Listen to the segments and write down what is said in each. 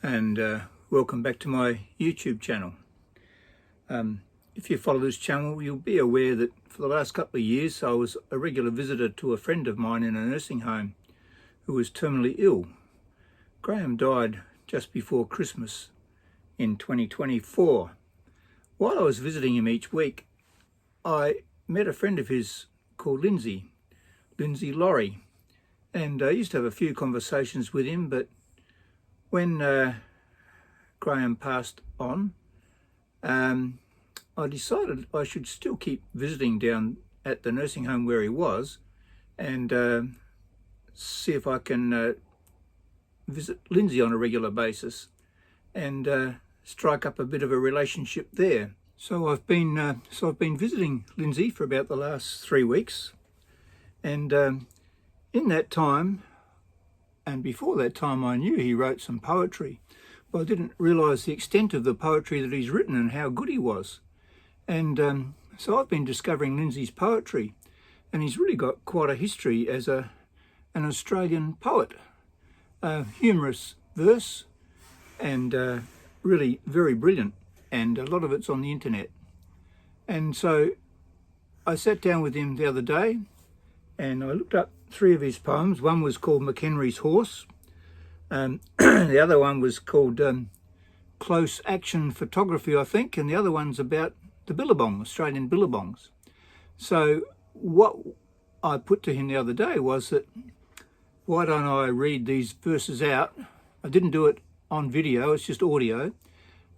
and welcome back to my YouTube channel. If you follow this channel, you'll be aware that for the last couple of years I was a regular visitor to a friend of mine in a nursing home who was terminally ill. Graham died just before Christmas in 2024. While I was visiting him each week, I met a friend of his called Lindsay Laurie, and I used to have a few conversations with him, but when Graham passed on, I decided I should still keep visiting down at the nursing home where he was and see if I can visit Lindsay on a regular basis and strike up a bit of a relationship there. So I've been visiting Lindsay for about the last 3 weeks, and in that time, and before that time, I knew he wrote some poetry, but I didn't realise the extent of the poetry that he's written and how good he was. And so I've been discovering Lindsay's poetry, and he's really got quite a history as an Australian poet. Humorous verse, and really very brilliant, and a lot of it's on the internet. And so I sat down with him the other day and I looked up 3 of his poems. One was called McHenry's Horse. The other one was called Close Action Photography, I think, and the other one's about the billabong, Australian billabongs. So what I put to him the other day was that, why don't I read these verses out? I didn't do it on video, it's just audio.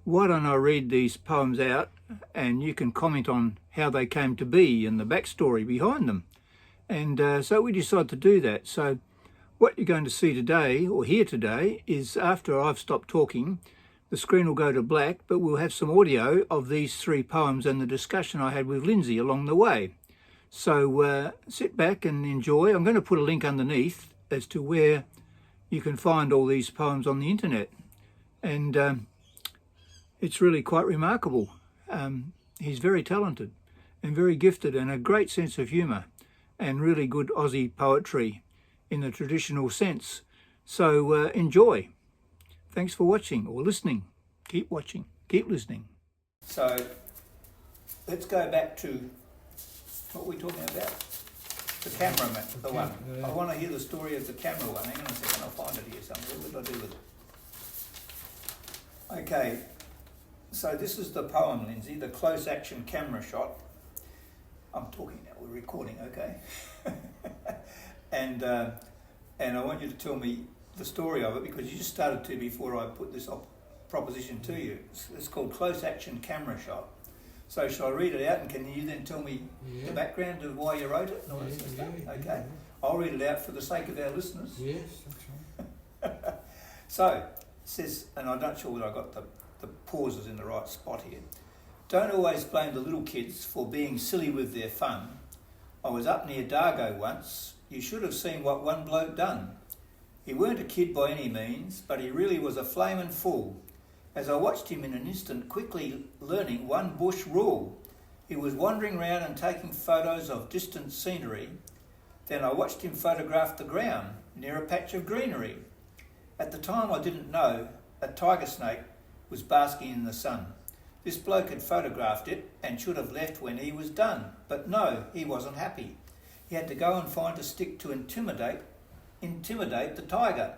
Why don't I read these poems out and you can comment on how they came to be and the backstory behind them? And so we decided to do that. So what you're going to see today, or hear today, is after I've stopped talking, the screen will go to black, but we'll have some audio of these 3 poems and the discussion I had with Lindsay along the way. So sit back and enjoy. I'm going to put a link underneath as to where you can find all these poems on the internet. And it's really quite remarkable. He's very talented and very gifted, and a great sense of humour, and really good Aussie poetry in the traditional sense. So enjoy. Thanks for watching or listening. Keep watching, keep listening. So let's go back to what we're talking about. The cameraman, the one. I want to hear the story of the camera one. Hang on a second, I'll find it here somewhere. What did I do with it? Okay, so this is the poem, Lindsay, the close action camera shot. I'm talking now, we're recording, okay? And I want you to tell me the story of it, because you just started to before I put this proposition to you. It's called Close Action Camera Shot. So shall I read it out, and can you then tell me the background of why you wrote it and all that sort of stuff? Okay. I'll read it out for the sake of our listeners. Yes, that's right. So it says, and I'm not sure whether I got the pauses in the right spot here. Don't always blame the little kids for being silly with their fun. I was up near Dargo once. You should have seen what one bloke done. He weren't a kid by any means, but he really was a flamin' fool. As I watched him in an instant quickly learning one bush rule. He was wandering round and taking photos of distant scenery. Then I watched him photograph the ground near a patch of greenery. At the time I didn't know a tiger snake was basking in the sun. This bloke had photographed it and should have left when he was done. But no, he wasn't happy. He had to go and find a stick to intimidate the tiger.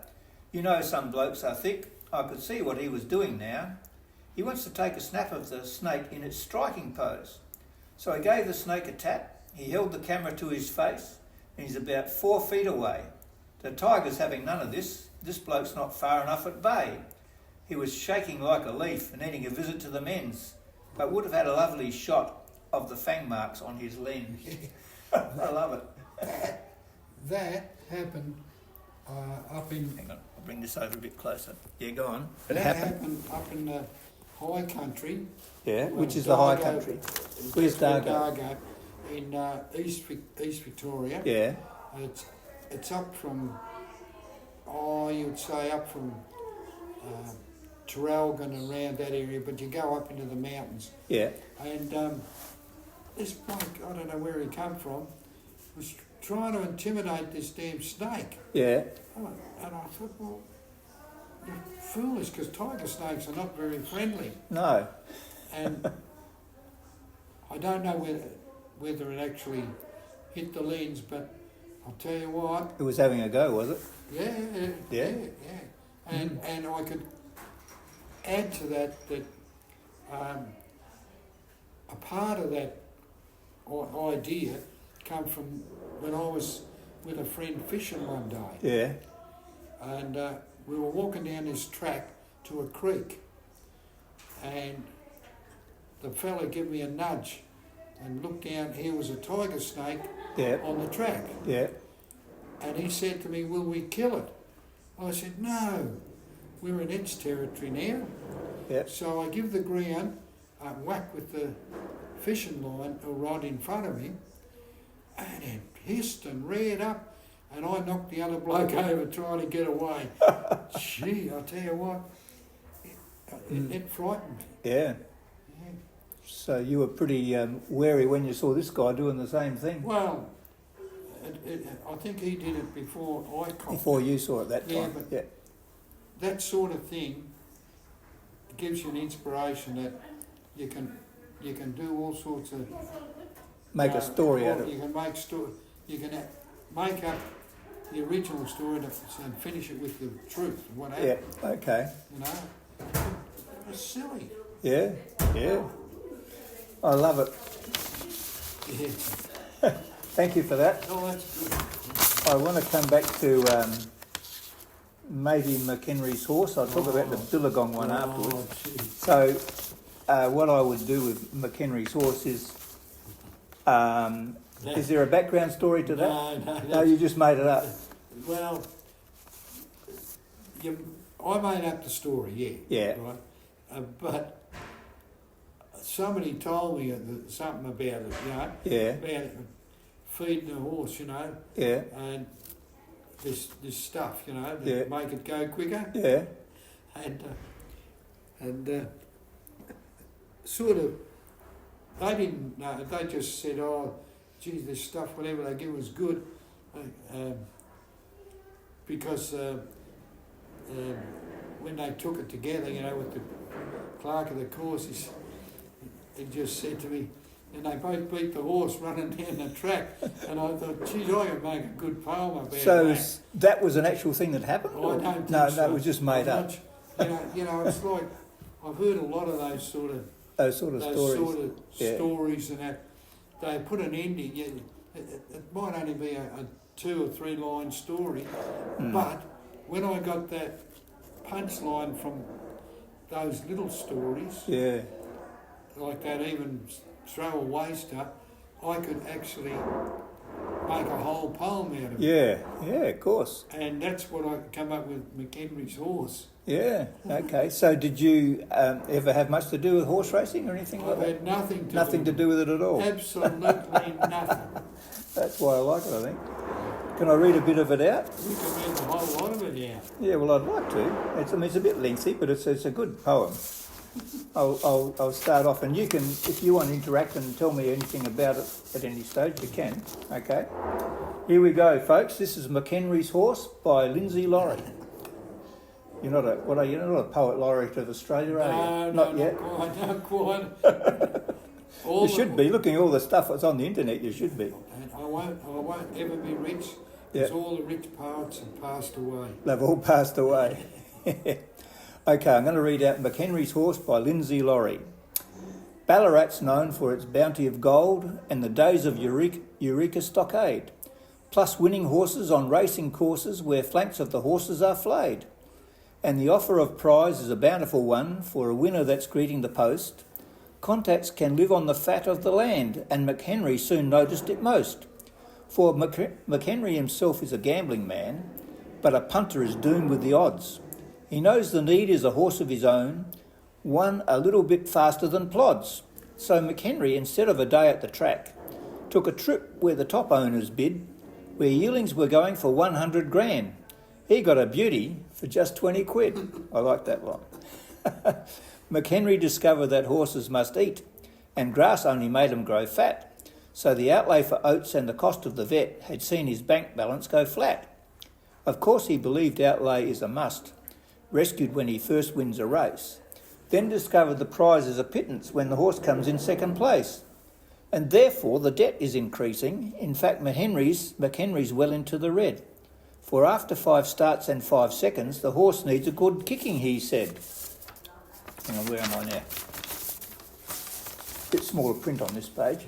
You know, some blokes are thick. I could see what he was doing now. He wants to take a snap of the snake in its striking pose. So I gave the snake a tap. He held the camera to his face, and he's about 4 feet away. The tiger's having none of this. This bloke's not far enough at bay. He was shaking like a leaf and needing a visit to the men's, but would have had a lovely shot of the fang marks on his lens. I love it. That happened up in... Hang on, I'll bring this over a bit closer. Yeah, go on. That happened up in the high country. Yeah, which is the high country? Where's Dargo? Dargo, in East Victoria. Yeah. It's up from, you would say up from Traralgon and around that area, but you go up into the mountains. Yeah. And this bloke, I don't know where he come from, was trying to intimidate this damn snake. Yeah. And I thought, well, you're foolish because tiger snakes are not very friendly. No. And I don't know whether it actually hit the lens, but I'll tell you what. It was having a go, was it? Yeah. And I could add to that a part of that idea come from when I was with a friend fishing one day. Yeah. And we were walking down this track to a creek, and the fella gave me a nudge and looked down. Here was a tiger snake on the track. Yeah. And he said to me, "Will we kill it?" I said, "No, we're in its territory now." Yeah. So I give the ground a whack with the fishing line right in front of me, and it hissed and reared up, and I knocked the other bloke over trying to get away. Gee, I tell you what, it frightened me. Yeah. So you were pretty wary when you saw this guy doing the same thing. Well, I think he did it before I caught Before you saw it that time. Yeah, but that sort of thing gives you an inspiration that you can do all sorts of Make a story out of it. You can make story. You can make up the original story and finish it with the truth. What happened? Yeah. Okay. You know, it's silly. Yeah. Yeah. I love it. Yeah. Thank you for that. Oh, that's good. I want to come back to maybe McHenry's horse. I'll talk about the Billabong one afterwards. Geez. So what I would do with McHenry's horse is there a background story to that? No, you just made it up. Well, I made up the story, yeah. Yeah. Right? But somebody told me something about it, you know. Yeah. About feeding the horse, you know. Yeah. And this stuff, you know, Yeah. to make it go quicker. Yeah. And sort of, they didn't know. They just said, "Oh, geez, this stuff, whatever they give was good," because when they took it together, you know, with the clerk of the course, he just said to me, and they both beat the horse running down the track, and I thought, geez, I could make a good poem about that. That was an actual thing that happened? I don't think no, so. it was just made up. You know, it's like I've heard a lot of those sort of stories, and that they put an ending. It might only be a 2 or 3 line story, but when I got that punchline from those little stories, like that even throwaway stuff, I could actually make a whole poem out of it. Yeah, of course. And that's what I come up with McHenry's horse. Yeah, okay. So did you ever have much to do with horse racing or anything like that? I've had nothing to do with it at all? Absolutely nothing. That's why I like it, I think. Can I read a bit of it out? We can read the whole lot of it out. Yeah, well, I'd like to. It's a bit lengthy, but it's a good poem. I'll start off, and you can, if you want to interact and tell me anything about it at any stage, you can. Okay. Here we go, folks. This is McHenry's Horse by Lindsay Laurie. You're not a poet laureate of Australia, are you? Not yet. Not quite. You should be. Looking at all the stuff that's on the internet, you should be. And I won't ever be rich, because all the rich poets have passed away. They've all passed away. Okay, I'm going to read out McHenry's Horse by Lindsay Laurie. Ballarat's known for its bounty of gold and the days of Eureka Stockade, plus winning horses on racing courses where flanks of the horses are flayed. And the offer of prize is a bountiful one for a winner that's greeting the post. Contacts can live on the fat of the land, and McHenry soon noticed it most. For McHenry himself is a gambling man, but a punter is doomed with the odds. He knows the need is a horse of his own, one a little bit faster than plods. So McHenry, instead of a day at the track, took a trip where the top owners bid, where yearlings were going for 100 grand. He got a beauty for just 20 quid. I like that one. McHenry discovered that horses must eat, and grass only made them grow fat. So the outlay for oats and the cost of the vet had seen his bank balance go flat. Of course he believed outlay is a must, rescued when he first wins a race, then discover the prize is a pittance when the horse comes in second place. And therefore the debt is increasing. In fact, McHenry's well into the red. For after 5 starts and 5 seconds, the horse needs a good kicking, he said. Hang on, where am I now? Bit smaller print on this page.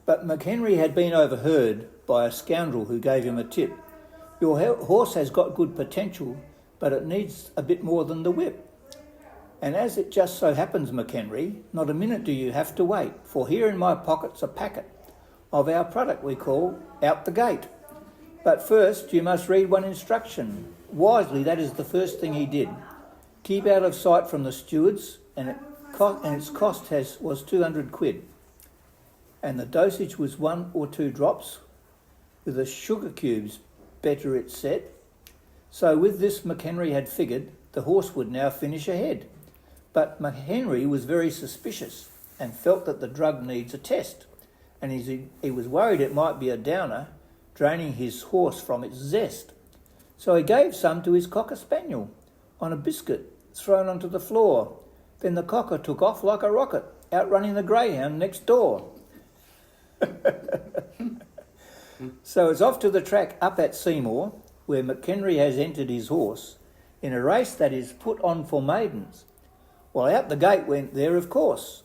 But McHenry had been overheard by a scoundrel who gave him a tip. Your horse has got good potential, but it needs a bit more than the whip. And as it just so happens, McHenry, not a minute do you have to wait, for here in my pocket's a packet of our product we call Out the Gate. But first you must read one instruction. Wisely, that is the first thing he did. Keep out of sight from the stewards, and its cost was 200 quid. And the dosage was 1 or 2 drops, with the sugar cubes, better it said. So with this McHenry had figured the horse would now finish ahead. But McHenry was very suspicious and felt that the drug needs a test, and he was worried it might be a downer, draining his horse from its zest. So he gave some to his cocker spaniel on a biscuit thrown onto the floor. Then the cocker took off like a rocket, outrunning the greyhound next door. So it's off to the track up at Seymour, where McHenry has entered his horse, in a race that is put on for maidens. Well, Out the Gate went there, of course.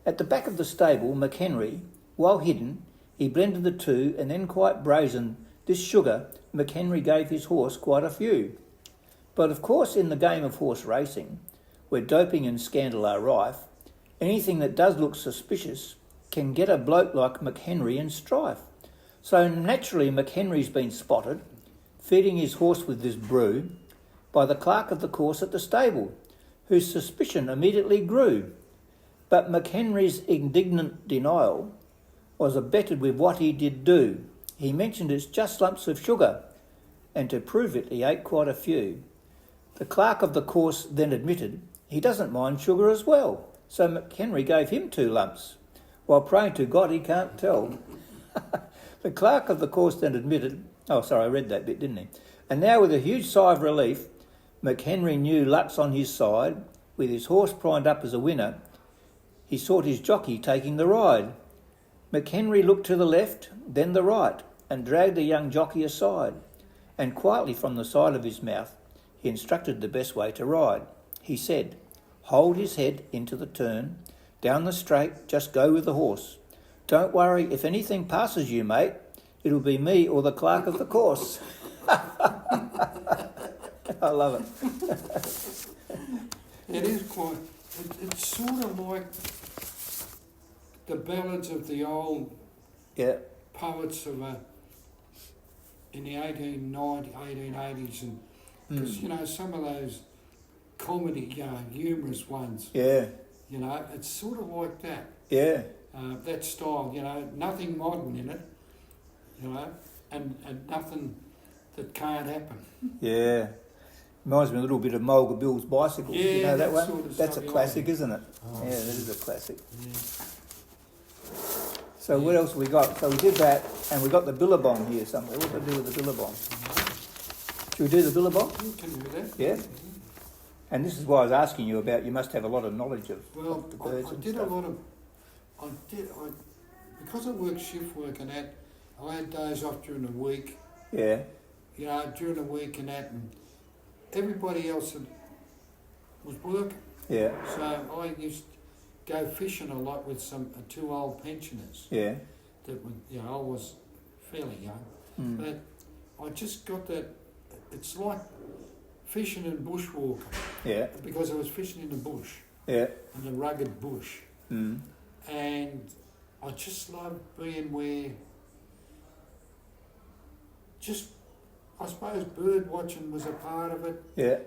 At the back of the stable, McHenry, while hidden, he blended the two, and then quite brazen, this sugar, McHenry gave his horse quite a few. But of course in the game of horse racing, where doping and scandal are rife, anything that does look suspicious can get a bloke like McHenry in strife. So naturally McHenry's been spotted, feeding his horse with this brew, by the clerk of the course at the stable, whose suspicion immediately grew. But McHenry's indignant denial was abetted with what he did do. He mentioned it's just lumps of sugar, and to prove it he ate quite a few. The clerk of the course then admitted he doesn't mind sugar as well, so McHenry gave him 2 lumps, while praying to God he can't tell. The clerk of the course then admitted, I read that bit, didn't he? And now with a huge sigh of relief, McHenry knew luck's on his side. With his horse primed up as a winner, he sought his jockey taking the ride. McHenry looked to the left, then the right, and dragged the young jockey aside, and quietly from the side of his mouth he instructed the best way to ride. He said, hold his head into the turn, down the straight, just go with the horse. Don't worry, if anything passes you, mate, it'll be me or the clerk of the course. I love it. It is quite, it's sort of like the ballads of the old poets of in the 1880s, and because, you know, some of those comedy, humorous ones, you know, it's sort of like that. Yeah. That style, you know, nothing modern in it, you know, and nothing that can't happen. Yeah. Reminds me a little bit of Mulga Bill's Bicycle. Yeah, you know that one? Sort of That's a classic, like. Isn't it? Oh. Yeah, that is a classic. Yeah. So what else we got? So we did that, and we got the Billabong here somewhere. What do I do with the Billabong? Should we do the Billabong? You can do that. Yeah. And this is why I was asking you about, you must have a lot of knowledge of the birds I and did stuff. a lot of, because I worked shift work and that, I had days off during the week. Yeah. You know, during the week and that, and everybody else was working. Yeah. So I used to go fishing a lot with some 2 old pensioners. Yeah. That were, you know, I was fairly young, but I just got that. It's like fishing and bushwalking. Yeah. Because I was fishing in the bush. Yeah. In the rugged bush. Mm. And I just loved being where, just, I suppose bird watching was a part of it. Yeah.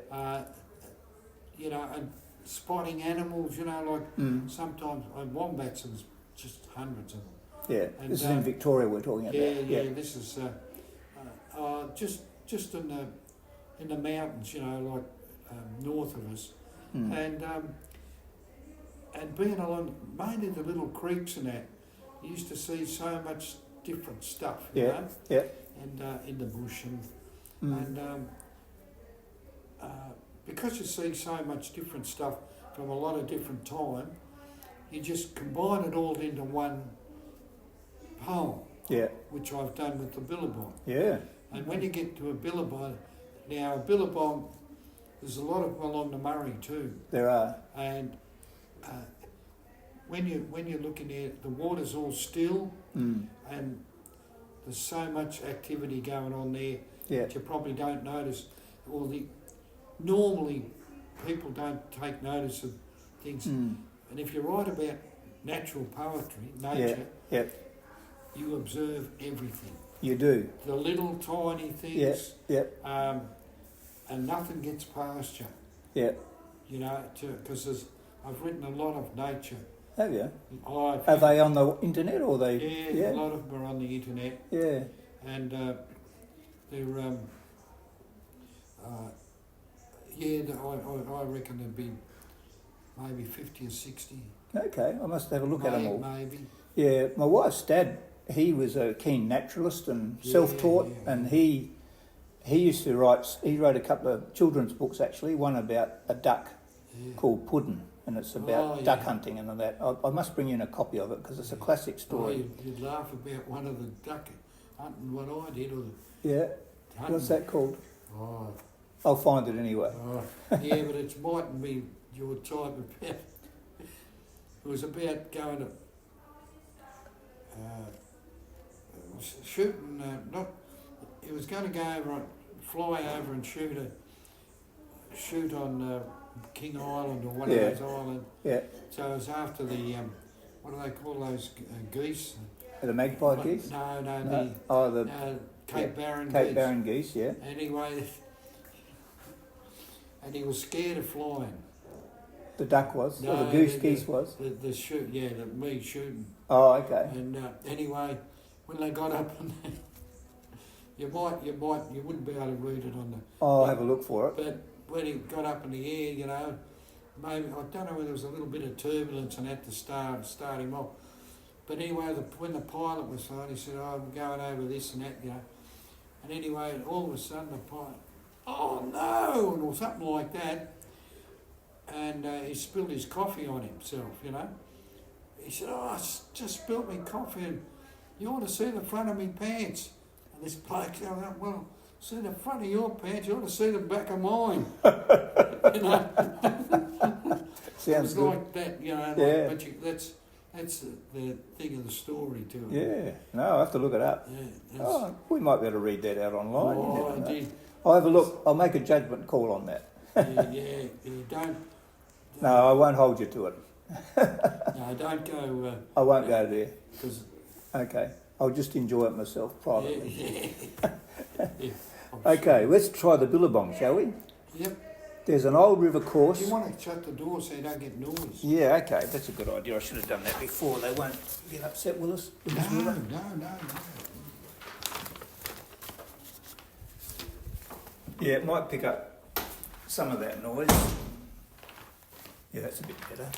You know, and spotting animals, you know, like sometimes, wombats, there was just hundreds of them. Yeah. And, this is in Victoria we're talking about. Yeah, this is just in the mountains, you know, like north of us. And being along mainly the little creeks and that, you used to see so much different stuff, you know? Yeah. And in the bush and because you see so much different stuff from a lot of different time, you just combine it all into one poem, Yeah. which I've done with the billabong. Yeah. And when you get to a billabong, now a billabong, there's a lot of them along the Murray too. There are. And when you're looking at it, the water's all still, and there's so much activity going on there that you probably don't notice. Normally people don't take notice of things. And if you write about natural poetry, nature, you observe everything. You do. The little tiny things, Yeah. and nothing gets past you. Yeah. You know, because I've written a lot of nature. Have you? Are they on the internet or they? Yeah, a lot of them are on the internet. Yeah. And they're I reckon there'd be maybe 50 or 60. Okay, I must have a look at them all. Maybe. Yeah, my wife's dad, he was a keen naturalist and self-taught, and he used to write. He wrote a couple of children's books actually. One about a duck called Puddin', and it's about duck hunting and all that. I must bring you in a copy of it because it's a classic story. You'd laugh about one of the duck hunting what I did, or hunting. What's that called? Oh. I'll find it anyway. Oh. Yeah, but it mightn't be your type of pet. It was about going to shooting. He was going to go over, fly over and shoot on King Island or one of those islands. Yeah. So it was after the what do they call those geese? The magpie geese? No. Cape Barren geese. Cape Barren geese, yeah. Anyway, and he was scared of flying. The duck was, or the geese was? The me shooting. Oh, okay. And anyway, when they got up, and you wouldn't be able to read it on the. I'll have a look for it. But when he got up in the air, you know, maybe I don't know whether there was a little bit of turbulence and had to start him off. But anyway, when the pilot was on, he said, "Oh, I'm going over this and that," you know. And anyway, all of a sudden the pilot, "Oh no!" or something like that. And he spilled his coffee on himself, you know. He said, "Oh, I just spilled my coffee, and you ought to see the front of my pants." And this bloke said, "Well, see the front of your pants, you ought to see the back of mine." You know? Sounds good. Like that, you know. Yeah. But that's the thing of the story too. Yeah. No, I'll have to look it up. Yeah, we might be able to read that out online. Oh, I did. I'll have a look. I'll make a judgment call on that. yeah, don't. No, I won't hold you to it. No, don't go. I won't go there. Okay. I'll just enjoy it myself privately. Yeah. Okay, let's try the billabong, shall we? Yep. There's an old river course. Do you want to shut the door so you don't get noise? Yeah, okay, that's a good idea. I should have done that before. They won't get upset with us. No. Yeah, it might pick up some of that noise. Yeah, that's a bit better.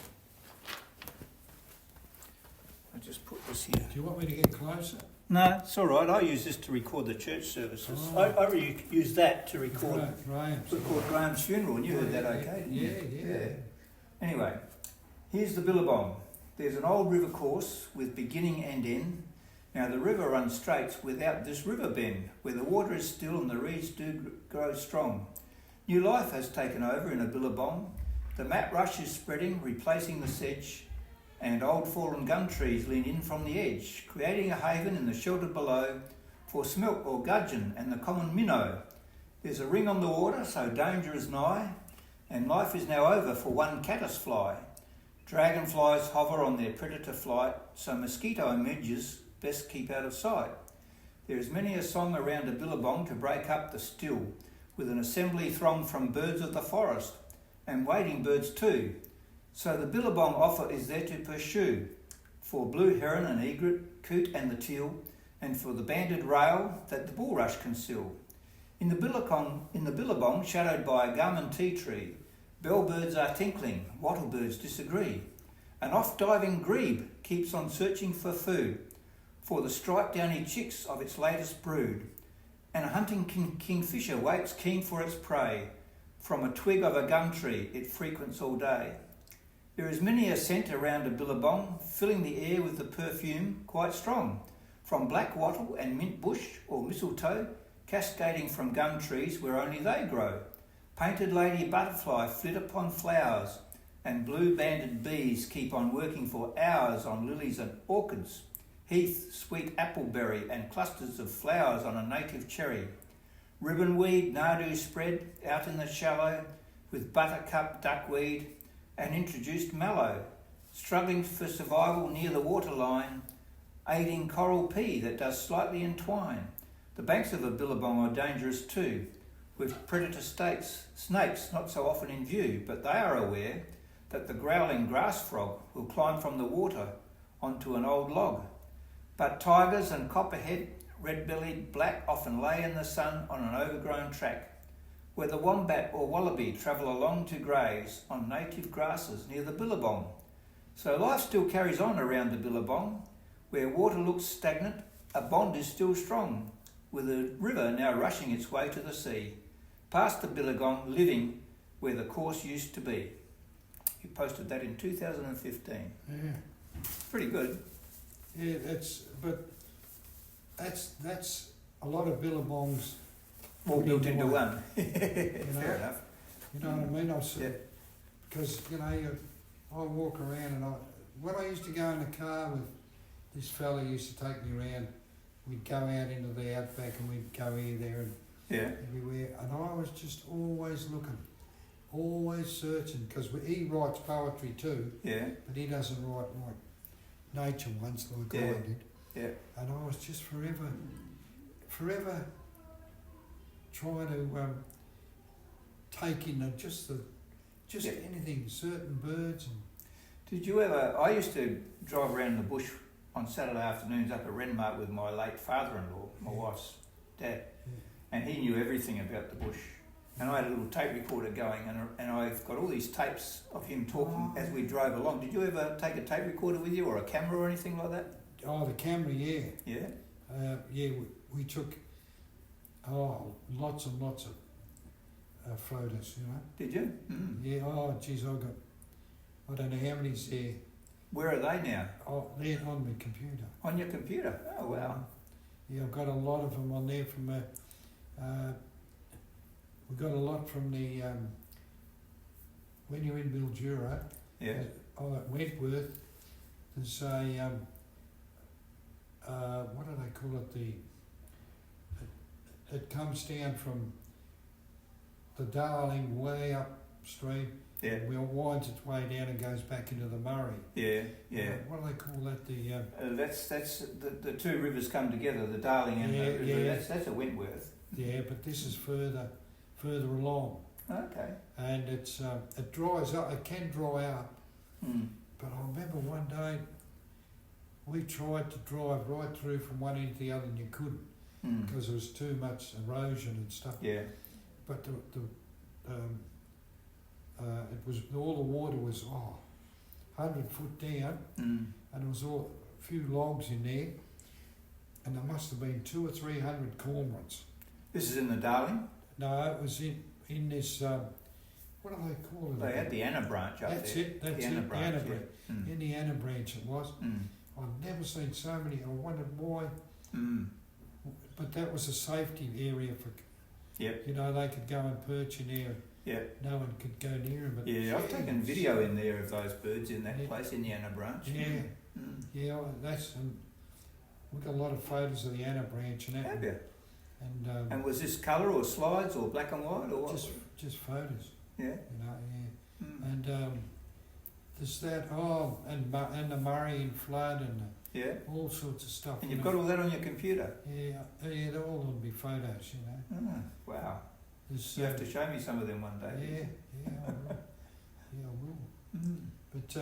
I'll just put this here. Do you want me to get closer? No, it's all right. I use this to record the church services. Oh. I use that to record Graham's funeral, and you heard that okay, didn't you? Yeah. Anyway, here's the billabong. There's an old river course with beginning and end. Now the river runs straight without this river bend, where the water is still and the reeds do grow strong. New life has taken over in a billabong. The mat rush is spreading, replacing the sedge, and old fallen gum trees lean in from the edge, creating a haven in the shelter below for smelt or gudgeon and the common minnow. There's a ring on the water, so danger is nigh, and life is now over for one caddisfly. Dragonflies hover on their predator flight, so mosquito and midges best keep out of sight. There is many a song around a billabong to break up the still, with an assembly throng from birds of the forest, and wading birds too. So the billabong offer is there to pursue, for blue heron and egret, coot and the teal, and for the banded rail that the bulrush conceal. In the billabong, shadowed by a gum and tea tree, bellbirds are tinkling, wattlebirds disagree. An off-diving grebe keeps on searching for food, for the striped downy chicks of its latest brood, and a hunting kingfisher waits keen for its prey, From a twig of a gum tree it frequents all day. There is many a scent around a billabong, filling the air with the perfume quite strong, from black wattle and mint bush or mistletoe, cascading from gum trees where only they grow. Painted lady butterfly flit upon flowers, and blue-banded bees keep on working for hours on lilies and orchids, heath, sweet appleberry, and clusters of flowers on a native cherry. Ribbonweed, nardoo spread out in the shallow, with buttercup, duckweed, and introduced mallow, struggling for survival near the waterline, aiding coral pea that does slightly entwine. The banks of a billabong are dangerous too, with predator snakes not so often in view, but they are aware that the growling grass frog will climb from the water onto an old log. But tigers and copperhead, red-bellied black, often lay in the sun on an overgrown track, where the wombat or wallaby travel along to graze on native grasses near the billabong. So life still carries on around the billabong, where water looks stagnant, a bond is still strong, with the river now rushing its way to the sea, past the billabong, living where the course used to be. You posted that in 2015. Yeah. Pretty good. Yeah, that's a lot of billabongs All built into one. Fair enough. You know what I mean? Because, I walk around and when I used to go in the car with this fella used to take me around, we'd go out into the outback and we'd go here, there and everywhere. And I was just always looking, always searching, because he writes poetry too, but he doesn't write like nature ones like I did. Yeah. And I was just forever trying to take in just anything, certain birds. And did you ever? I used to drive around the bush on Saturday afternoons up at Renmark with my late father-in-law, my wife's dad, and he knew everything about the bush. And I had a little tape recorder going, and I've got all these tapes of him talking as we drove along. Did you ever take a tape recorder with you, or a camera or anything like that? Oh, the camera, yeah. Yeah? We took lots and lots of photos, Did you? Mm. Yeah, geez, I don't know how many's there. Where are they now? Oh, they're on my computer. On your computer? Oh, wow. Yeah, I've got a lot of them on there from we've got a lot from the, when you're in Mildura, at Wentworth, there's a, what do they call it, it comes down from the Darling way upstream, and winds its way down and goes back into the Murray. What do they call that? That's the two rivers come together, the Darling and the river. That's a Wentworth. Yeah, but this is further along. Okay. And it's it dries up. It can dry up. Mm. But I remember one day we tried to drive right through from one end to the other, and you couldn't because there was too much erosion and stuff. Yeah. But it was all the water was 100 foot down, and there was a few logs in there, and there must have been 200 or 300 cormorants. This is in the Darling? No, it was in this, what do they call it? They had the Anna branch up that's there. It, that's the it, Anna the branch, Anna branch. In the Anna branch it was. I've never seen so many. I wondered why. But that was a safety area for, they could go and perch in there. No one could go near them. But I've taken video in there of those birds in that place in the Anna branch. We've got a lot of photos of the Anna branch and that. Have you? And was this colour or slides or black and white or what? Just photos. Yeah. And there's that. And the Murray in flood and all sorts of stuff. And you've got all that on your computer. Yeah, they're all on my photos. Wow. There's, you have to show me some of them one day. I will. I will. But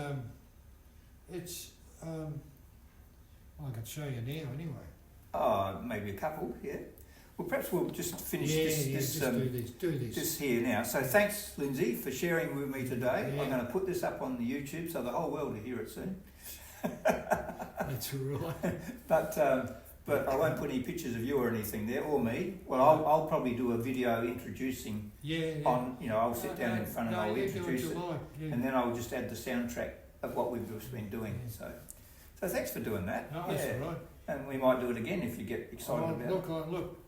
it's. I can show you now anyway. Oh, maybe a couple. Yeah. Well, perhaps we'll just finish this here now. So thanks, Lindsay, for sharing with me today. I'm going to put this up on the YouTube so the whole world will hear it soon. That's all right. But But I won't put any pictures of you or anything there, or me. Well, I'll probably do a video introducing. On, I'll sit down in front and I'll introduce it, and then I'll just add the soundtrack of what we've just been doing. So thanks for doing that. No, that's all right. And we might do it again if you get excited about it. Look,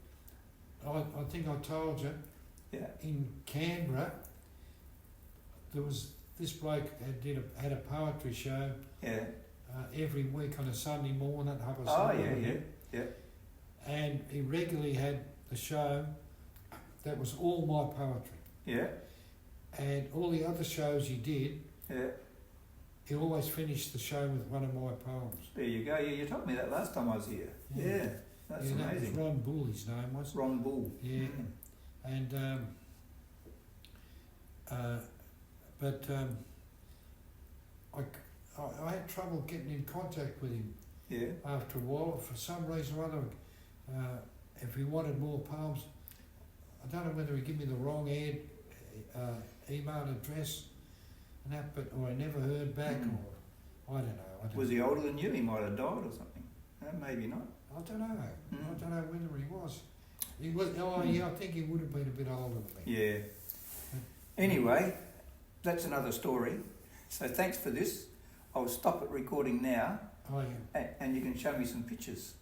I think I told you. Yeah. In Canberra, there was this bloke had a poetry show. Yeah. Every week on a Sunday morning, half past yeah. And he regularly had a show that was all my poetry. Yeah. And all the other shows he did, he always finished the show with one of my poems. There you go. Yeah, you told me that last time I was here. Yeah, that's amazing. That was Ron Bull, his name was. Ron Bull. Yeah. And I had trouble getting in contact with him. Yeah. After a while, for some reason or other, if he wanted more poems, I don't know whether he gave me the wrong email address and that, or I never heard back, or I don't know. Was he older than you? He might have died or something. Maybe not. I don't know. I don't know whether he was. He was. I think he would have been a bit older than me. Yeah. Anyway, that's another story. So thanks for this. I'll stop it recording now. Oh, yeah. And you can show me some pictures.